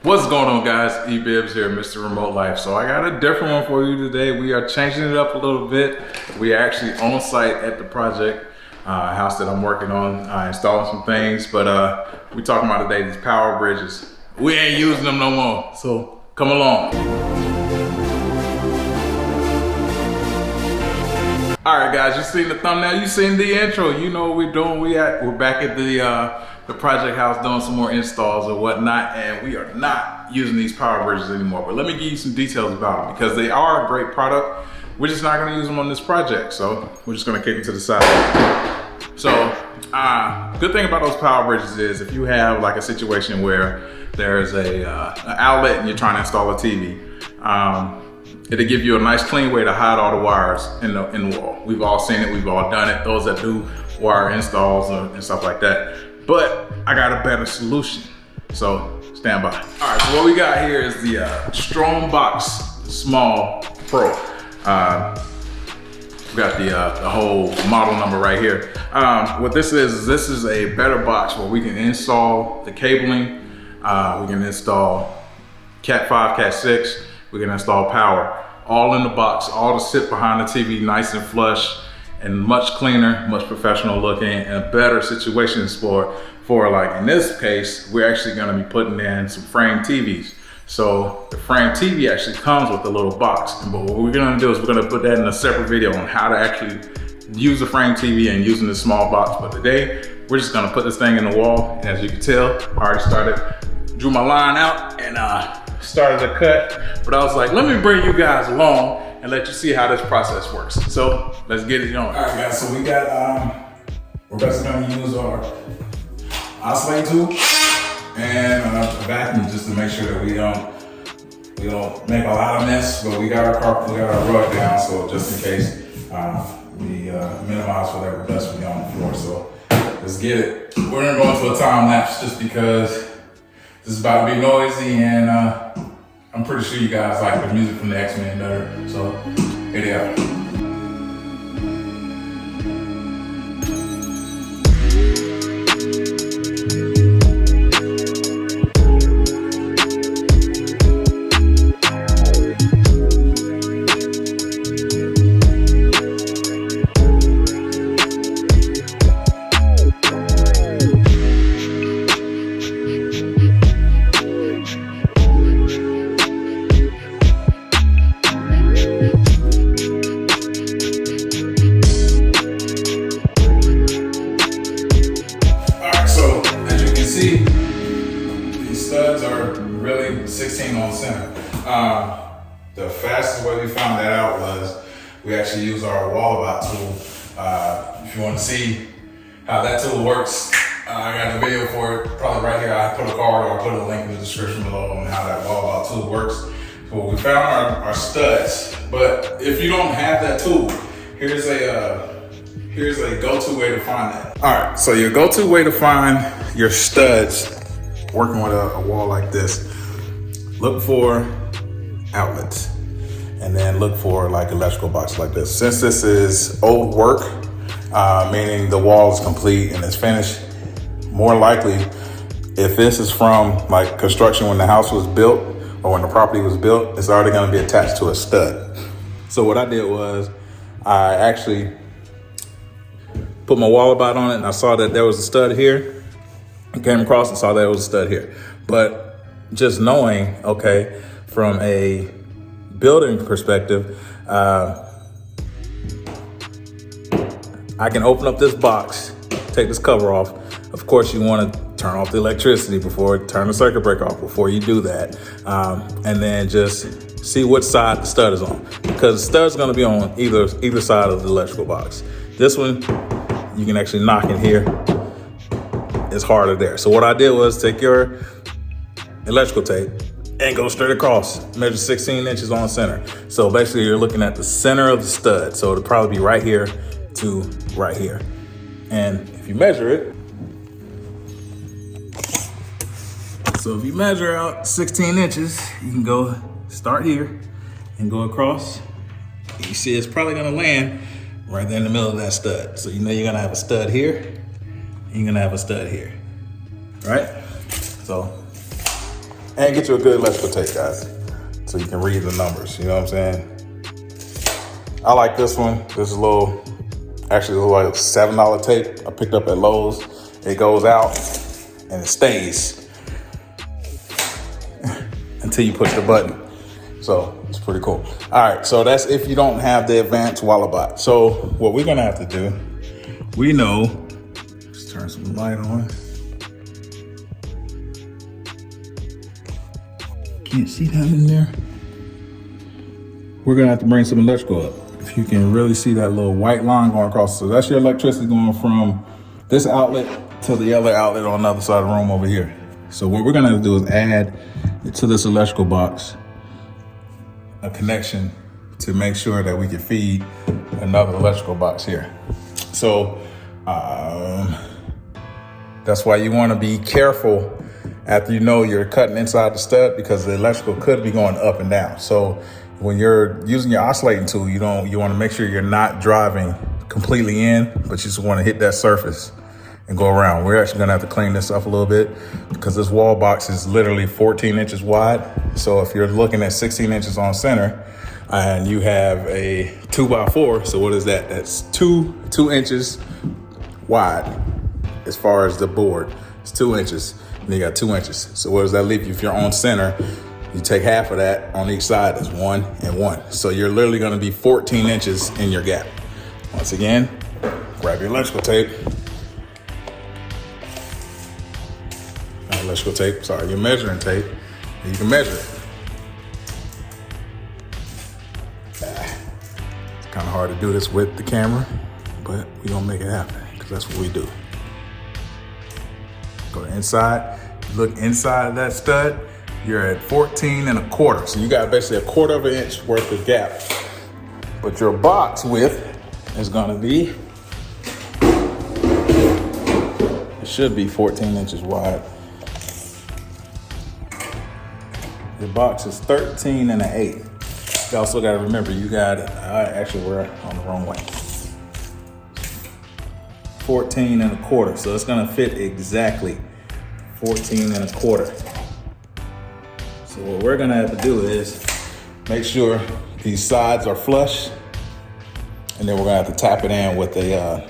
What's going on, guys? E-Bibs here, Mr. Remote Life. So I got a different one for you today. We are changing it up a little bit. We are actually on site at the project house that I'm working on, installing some things. But we're talking about today these Powerbridges. We ain't using them no more, so come along. All right, guys, you seen the thumbnail, you seen the intro. You know what we're doing. We're back at the project house doing some more installs or whatnot, and we are not using these Powerbridges anymore. But let me give you some details about them because they are a great product. We're just not gonna use them on this project, so we're just gonna kick them to the side. So, good thing about those Powerbridges is if you have like a situation where there's an outlet and you're trying to install a TV, it'll give you a nice clean way to hide all the wires in the wall. We've all seen it, we've all done it, those that do wire installs and stuff like that. But I got a better solution, so stand by. All right, so what we got here is the Strong Versabox Small Pro. We got the whole model number right here. What this is a better box where we can install the cabling, we can install Cat 5, Cat 6, we can install power, all in the box, all to sit behind the TV nice and flush and much cleaner, much professional looking, and better situations for like in this case, we're actually gonna be putting in some frame TVs. So the frame TV actually comes with a little box. But what we're gonna do is we're gonna put that in a separate video on how to actually use the frame TV and using this small box. But today, we're just gonna put this thing in the wall. And as you can tell, I already drew my line out and started to cut. But I was like, let me bring you guys along and let you see how this process works. So let's get it on. All right, guys, so we got, we're basically gonna use our oscillating tool and a vacuum just to make sure that we don't make a lot of mess, but we got our carpet, we got our rug down, so just in case we minimize whatever dust we got on the floor. So let's get it. We're gonna go into a time lapse just because this is about to be noisy, and I'm pretty sure you guys like the music from the X-Men better. So here they are. These studs are really 16 on center. The fastest way we found that out was we actually use our Wallabout tool. If you want to see how that tool works, I got a video for it, probably right here. I put a card or I put a link in the description below on how that Wallabout tool works. So we found our studs, but if you don't have that tool, here's a go-to way to find that. All right, so your go-to way to find your studs working with a wall like this, look for outlets and then look for like electrical boxes like this. Since this is old work, meaning the wall is complete and it's finished, more likely if this is from like construction when the house was built or when the property was built, it's already gonna be attached to a stud. So what I did was I actually put my Wallabout on it and I saw that there was a stud here. I came across and saw that there was a stud here. But just knowing, okay, from a building perspective, I can open up this box, take this cover off. Of course, you want to turn off the electricity turn the circuit breaker off before you do that. And then just see what side the stud is on, because the stud's gonna be on either side of the electrical box. This one, you can actually knock in here. It's harder there. So what I did was take your electrical tape and go straight across, measure 16 inches on the center. So basically you're looking at the center of the stud. So it'll probably be right here to right here. And if you measure it, so if you measure out 16 inches, you can go start here and go across. You see it's probably gonna land right there in the middle of that stud. So you know you're gonna have a stud here, and you're gonna have a stud here, right? So And get you a good electrical tape, guys, so you can read the numbers, you know what I'm saying? I like this one. This is a little, actually a little like $7 tape I picked up at Lowe's. It goes out and it stays until you push the button. So it's pretty cool. All right, so that's if you don't have the advanced Wallabot. So what we're gonna have to do, we know, let's turn some light on. Can't see that in there. We're gonna have to bring some electrical up. If you can really see that little white line going across. So that's your electricity going from this outlet to the other outlet on the other side of the room over here. So what we're gonna have to do is add to this electrical box a connection to make sure that we can feed another electrical box here. So that's why you wanna be careful after you know you're cutting inside the stud, because the electrical could be going up and down. So when you're using your oscillating tool, you wanna make sure you're not driving completely in, but you just wanna hit that surface and go around. We're actually gonna have to clean this up a little bit because this wall box is literally 14 inches wide. So if you're looking at 16 inches on center and you have a 2x4, so what is that? That's two inches wide as far as the board. It's 2 inches, and you got 2 inches. So what does that leave you? If you're on center, you take half of that on each side, is 1 and 1. So you're literally gonna be 14 inches in your gap. Once again, grab your electrical tape. Your measuring tape, and you can measure it. It's kind of hard to do this with the camera, but we're gonna make it happen because that's what we do. Go to inside, look inside that stud, you're at 14 1/4. So you got basically 1/4 of an inch worth of gap. But your box width is gonna be, it should be 14 inches wide. The box is 13 1/8. You also got to remember, you got, actually we're on the wrong way. 14 1/4. So it's gonna fit exactly 14 1/4. So what we're gonna have to do is make sure these sides are flush, and then we're gonna have to tap it in with a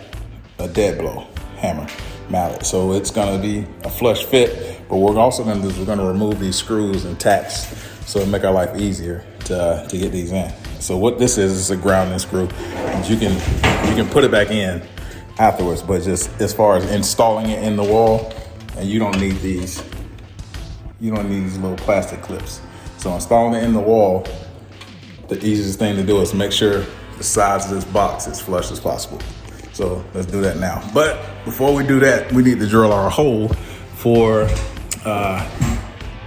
dead blow hammer mallet. So it's gonna be a flush fit. But what we're also gonna do is we're gonna remove these screws and tacks so it'll make our life easier to get these in. So what this is a grounding screw. And you can put it back in afterwards, but just as far as installing it in the wall, and you don't need these little plastic clips. So installing it in the wall, the easiest thing to do is make sure the sides of this box is flush as possible. So let's do that now. But before we do that, we need to drill our hole for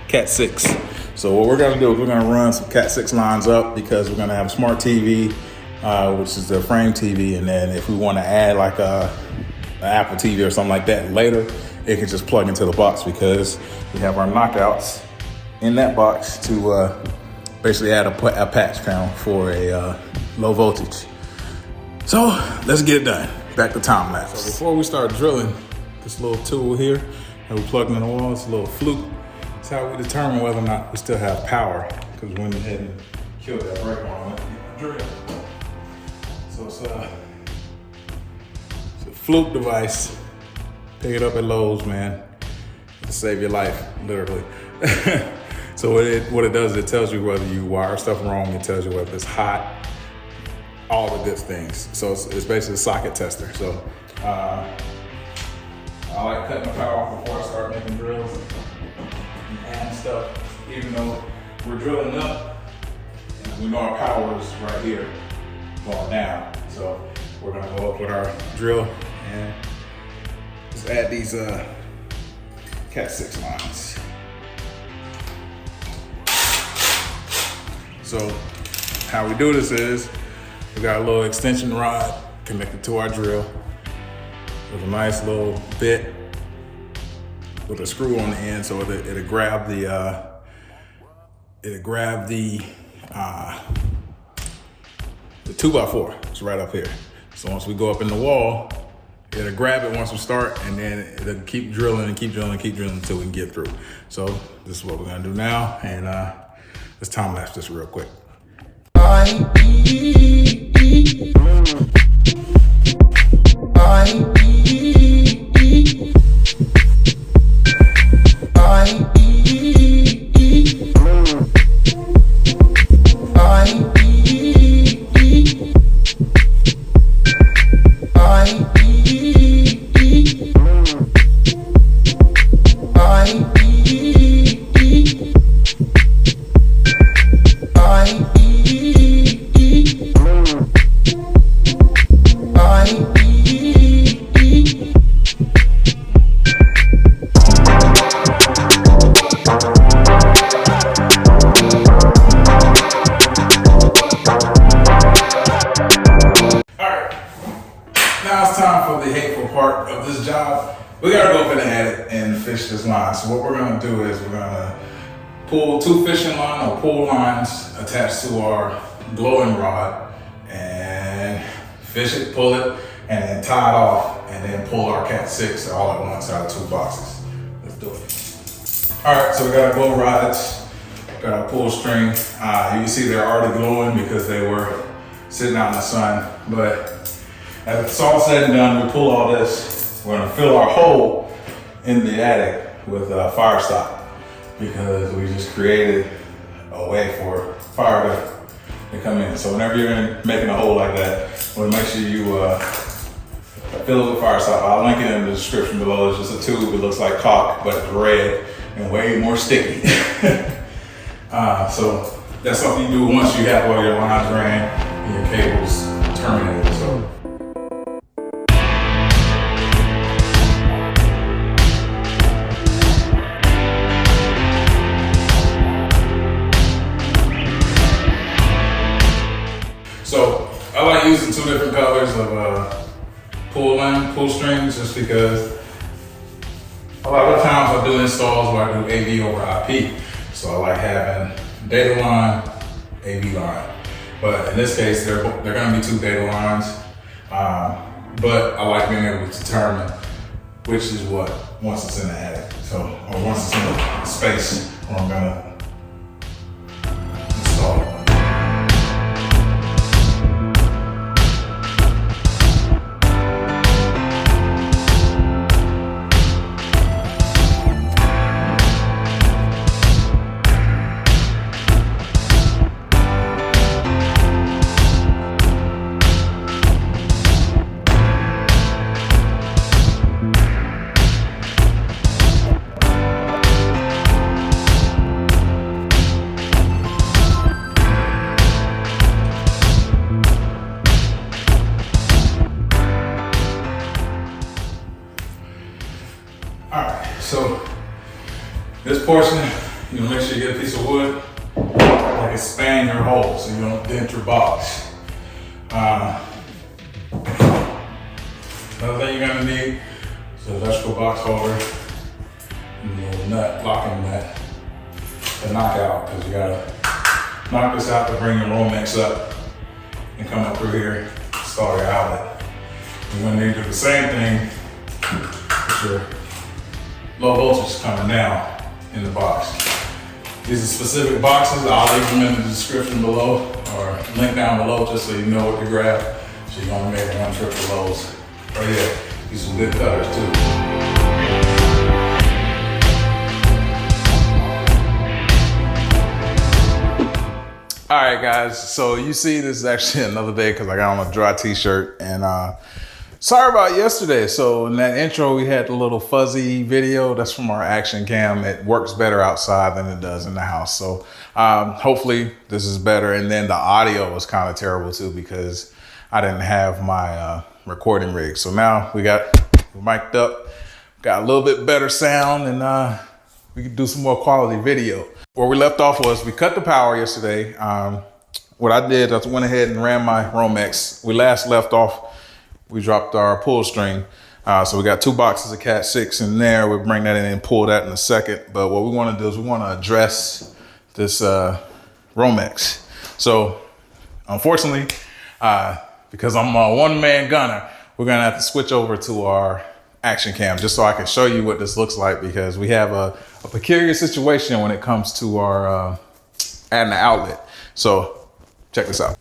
Cat 6. So what we're gonna do is we're gonna run some Cat 6 lines up because we're gonna have a smart TV, which is the frame TV. And then if we wanna add like an Apple TV or something like that later, it can just plug into the box because we have our knockouts in that box to basically add a patch panel for a low voltage. So let's get it done. Back to time lapse. So before we start drilling, this little tool here that we plugged in the wall, it's a little fluke. It's how we determine whether or not we still have power, because we went ahead and killed that breaker on it. Drill. So it's a fluke device. Pick it up at Lowe's, man. It'll save your life, literally. So what it does is it tells you whether you wire stuff wrong. It tells you whether it's hot, all the good things. So it's basically a socket tester. So I like cutting the power off before I start making drills and stuff, even though we're drilling up and we know our power is right here going down. So we're gonna go up with our drill and just add these Cat 6 lines. So how we do this is we got a little extension rod connected to our drill with a nice little bit with a screw on the end, so it'll grab the 2x4. It's right up here. So once we go up in the wall, it'll grab it once we start, and then it'll keep drilling and keep drilling and keep drilling until we can get through. So this is what we're gonna do now, and let's time lapse this real quick. Now it's time for the hateful part of this job. We gotta go up in the attic and fish this line. So what we're gonna do is we're gonna pull 2 fishing line or pull lines attached to our glowing rod and fish it, pull it, and then tie it off, and then pull our Cat 6 all at once out of 2 boxes. Let's do it. All right, so we got our glow rods, got our pull string. You can see they're already glowing because they were sitting out in the sun, but as it's all said and done, we pull all this. We're gonna fill our hole in the attic with fire stock because we just created a way for fire to come in. So whenever you're making a hole like that, well, make sure you fill it with fire stock. I'll link it in the description below. It's just a tube. It looks like caulk, but it's red and way more sticky. So that's something you do once you have all your lines ran and your cables terminated. So. So I like using 2 different colors of pull strings just because a lot of times I do installs where I do AV over IP. So I like having data line, AV line. But in this case, they're gonna be 2 data lines. But I like being able to determine which is what once it's in the attic. So, or once it's in the space where I'm gonna install it. So this portion, you know, make sure you get a piece of wood that can span your hole so you don't dent your box. Another thing you're gonna need is an electrical box holder and a little nut, locking nut to knock out, because you gotta knock this out to bring your Romex up and come up through here, install your outlet. You're gonna need to do the same thing with your low voltage coming down in the box. These are specific boxes. I'll leave them in the description below or link down below just so you know what to grab. So you only make 1 trip of those. Right here, these are some good cutters too. All right, guys, so you see this is actually another day because I got on a dry t-shirt, and sorry about yesterday. So in that intro, we had the little fuzzy video. That's from our action cam. It works better outside than it does in the house. So hopefully this is better. And then the audio was kind of terrible too because I didn't have my recording rig. So now we're mic'd up, got a little bit better sound, and we can do some more quality video. Where we left off was we cut the power yesterday. What I did, I went ahead and ran my Romex. We last left off, we dropped our pull string. So we got 2 boxes of Cat 6 in there. We'll bring that in and pull that in a second. But what we want to do is we want to address this Romex. So unfortunately, because I'm a one-man gunner, we're gonna have to switch over to our action cam just so I can show you what this looks like, because we have a peculiar situation when it comes to our adding the outlet. So check this out.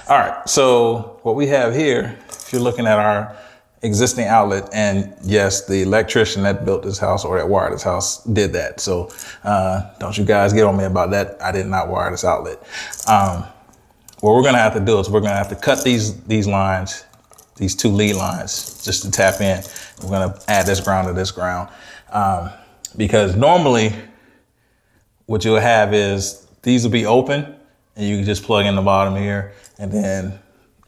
All right, so what we have here, if you're looking at our existing outlet, and yes, the electrician that built this house or that wired this house did that. So don't you guys get on me about that. I did not wire this outlet. What we're gonna have to do is we're gonna have to cut these lines, these 2 lead lines, just to tap in. We're gonna add this ground to this ground. Because normally what you'll have is these will be open and you can just plug in the bottom here and then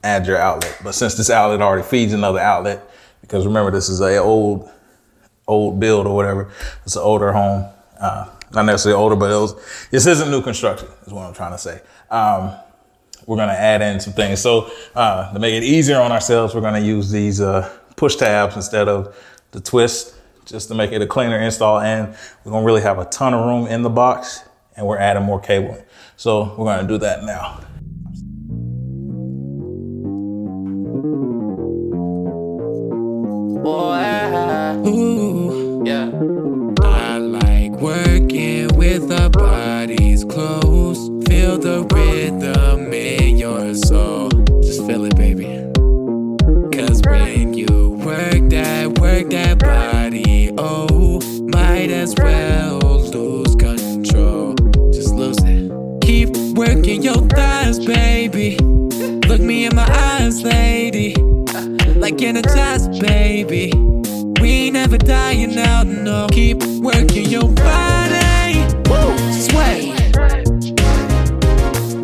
add your outlet. But since this outlet already feeds another outlet, because remember, this is a old build or whatever. It's an older home, not necessarily older, but this isn't new construction is what I'm trying to say. We're gonna add in some things. So to make it easier on ourselves, we're gonna use these push tabs instead of the twist, just to make it a cleaner install. And we don't really have a ton of room in the box, and we're adding more cabling. So we're gonna do that now. Ooh, yeah. I like working with our bodies close. Feel the rhythm in your soul. Just feel it, baby. Cause when you work that body, oh, might as well lose control. Just lose it. Keep working your thighs, baby. Look me in my eyes, lady. Like energized, baby. We never dying out, no. Keep working your body. Woo! Sweat.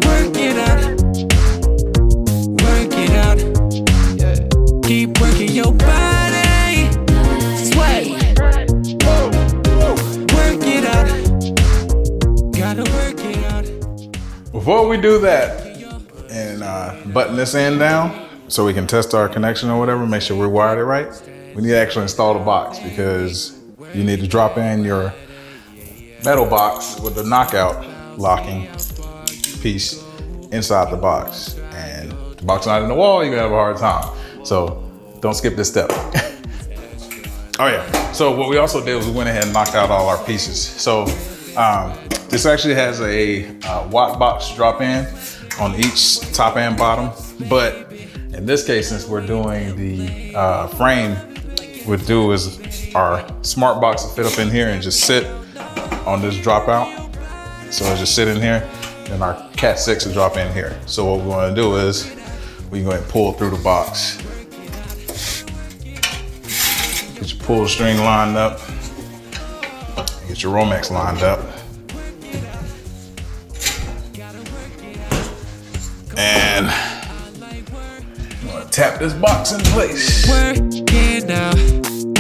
Work it out. Work it out. Keep working your body. Sweat. Work it out. Gotta work it out. Before we do that and button this end down so we can test our connection or whatever, make sure we wired it right, we need to actually install the box, because you need to drop in your metal box with the knockout locking piece inside the box. And if the box is not in the wall, you're gonna have a hard time. So don't skip this step. Oh yeah, so what we also did was we went ahead and knocked out all our pieces. So this actually has a watt box drop in on each top and bottom. But in this case, since we're doing the frame, what we'll do is our smart box will fit up in here and just sit on this dropout. So it'll just sit in here, and our Cat 6 will drop in here. So what we want to do is we can go ahead and pull through the box. Get your pull string lined up. Get your Romex lined up. And I'm gonna tap this box in place. Working out,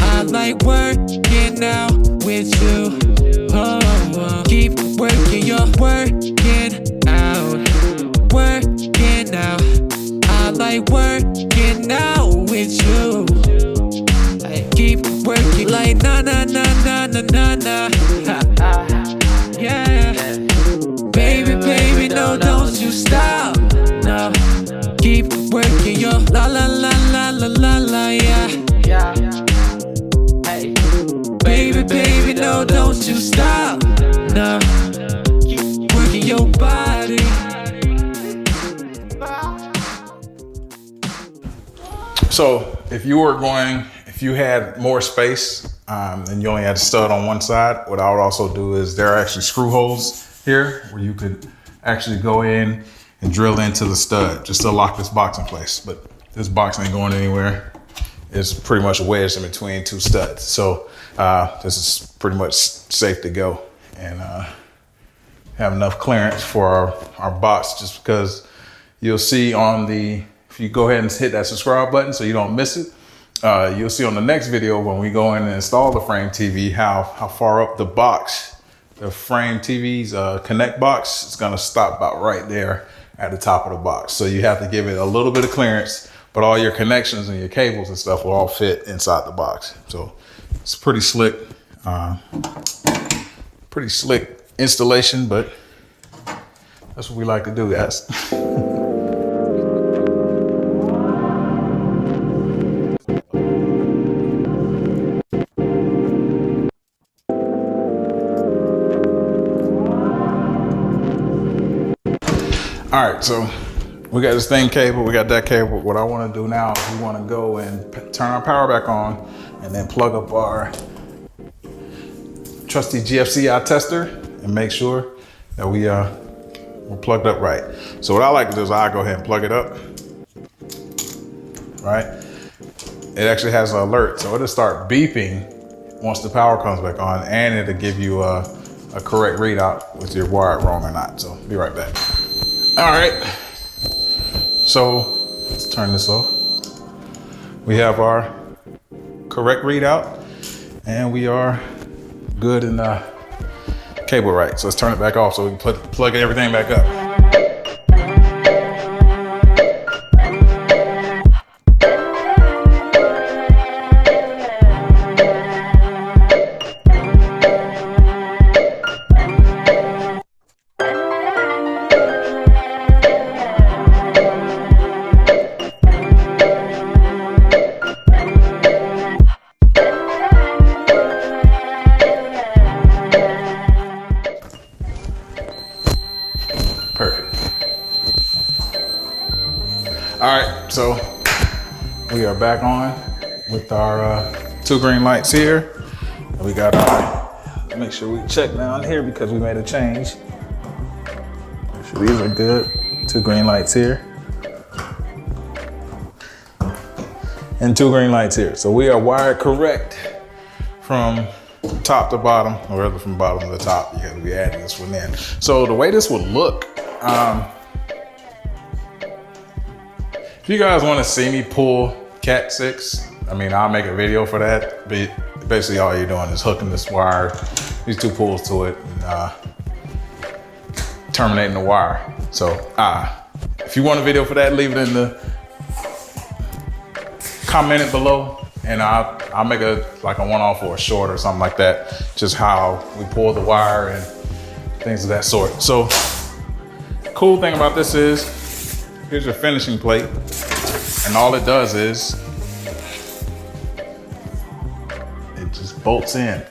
I like working out with you. Oh, keep working, you're working out. Working out, I like working out with you. I keep working like na na na na na na na. Yeah, baby, baby, no, don't you stop. No, keep working your la la la la la la la, yeah. Hey, baby, baby, no, don't you stop. No, keep working your body. So if you had more space and you only had a stud on one side, what I would also do is there are actually screw holes here where you could actually go in and drill into the stud just to lock this box in place. But this box ain't going anywhere. It's pretty much wedged in between 2 studs. So this is pretty much safe to go and have enough clearance for our box, just because you'll see if you go ahead and hit that subscribe button so you don't miss it, you'll see on the next video when we go in and install the frame TV how far up the box, the frame TV's connect box is gonna stop about right there at the top of the box. So you have to give it a little bit of clearance, but all your connections and your cables and stuff will all fit inside the box. So it's pretty slick installation, but that's what we like to do, guys. All right, so we got this thing cable, we got that cable. What I want to do now is we want to go and turn our power back on and then plug up our trusty GFCI tester and make sure that we're plugged up right. So what I like to do is I go ahead and plug it up, right? It actually has an alert, so it'll start beeping once the power comes back on, and it'll give you a correct readout with your wired wrong or not. So be right back. All right, so let's turn this off. We have our correct readout and we are good in the cable right. So let's turn it back off so we can plug everything back up. Perfect. All right, so we are back on with our 2 green lights here. And we got our, make sure we check down here because we made a change. Make sure these are good. 2 green lights here. And 2 green lights here. So we are wired correct from top to bottom, or rather from bottom to the top. Yeah, we added this one in. So the way this would look, if you guys want to see me pull Cat 6, I mean, I'll make a video for that. But basically all you're doing is hooking this wire, these 2 pulls to it, and terminating the wire. So if you want a video for that, leave it in the comment it below, and I'll make a one-off or a short or something like that, just how we pull the wire and things of that sort. So cool thing about this is, here's your finishing plate, and all it does is it just bolts in.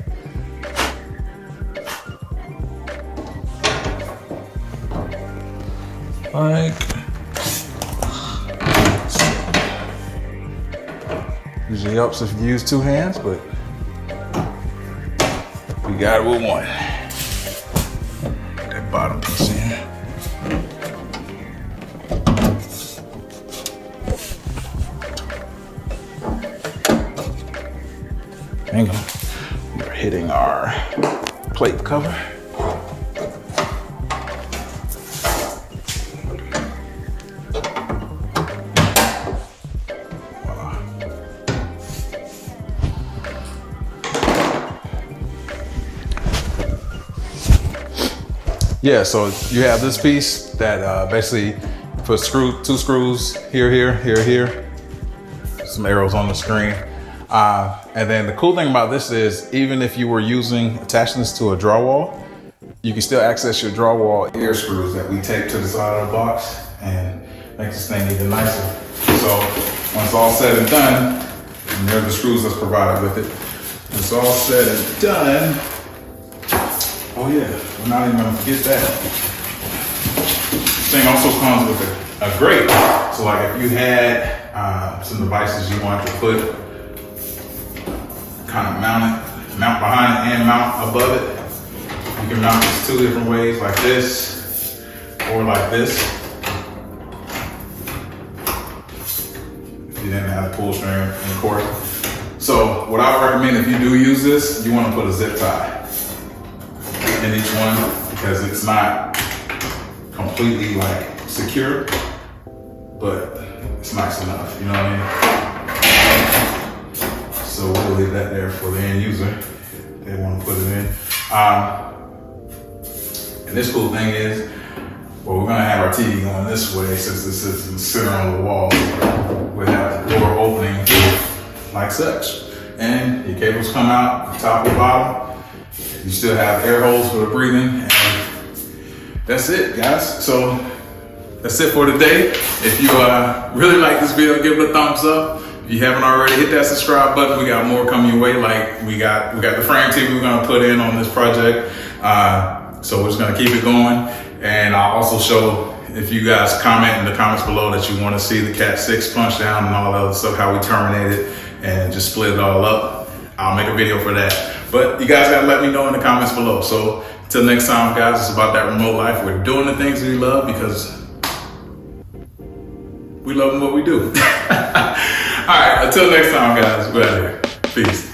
Like, usually helps if you use 2 hands, but we got it with 1. Put that bottom piece in. Hang on. We're hitting our plate cover. Voila. Yeah, so you have this piece that basically put 2 screws here. Some arrows on the screen. And then the cool thing about this is, even if you were attaching this to a drywall, you can still access your drywall ear screws that we tape to the side of the box and make this thing even nicer. So once all said and done, and there are the screws that's provided with it. When it's all said and done, oh yeah, we're not even gonna forget that. This thing also comes with a grate. So like if you had some devices you wanted to put, kind of mount behind it and mount above it. You can mount this 2 different ways, like this or like this. If you didn't have the pull string, of course. So what I would recommend, if you do use this, you want to put a zip tie in each one, because it's not completely like secure, but it's nice enough, you know what I mean? So we'll leave that there for the end user if they want to put it in. And this cool thing is, well, we're gonna have our TV going this way, since this is in the center of the wall. We'll have the door opening like such. And your cables come out top and bottom. You still have air holes for the breathing. And that's it, guys. So that's it for today. If you really like this video, give it a thumbs up. If you haven't already, hit that subscribe button. We got more coming your way. Like we got the frame TV we're gonna put in on this project. So we're just gonna keep it going. And I'll also show if you guys comment in the comments below that you want to see the Cat 6 punch down and all that other stuff, how we terminate it and just split it all up, I'll make a video for that. But you guys gotta let me know in the comments below. So until next time, guys, it's about that remote life. We're doing the things we love because we love what we do. All right, until next time, guys, we're out here. Peace.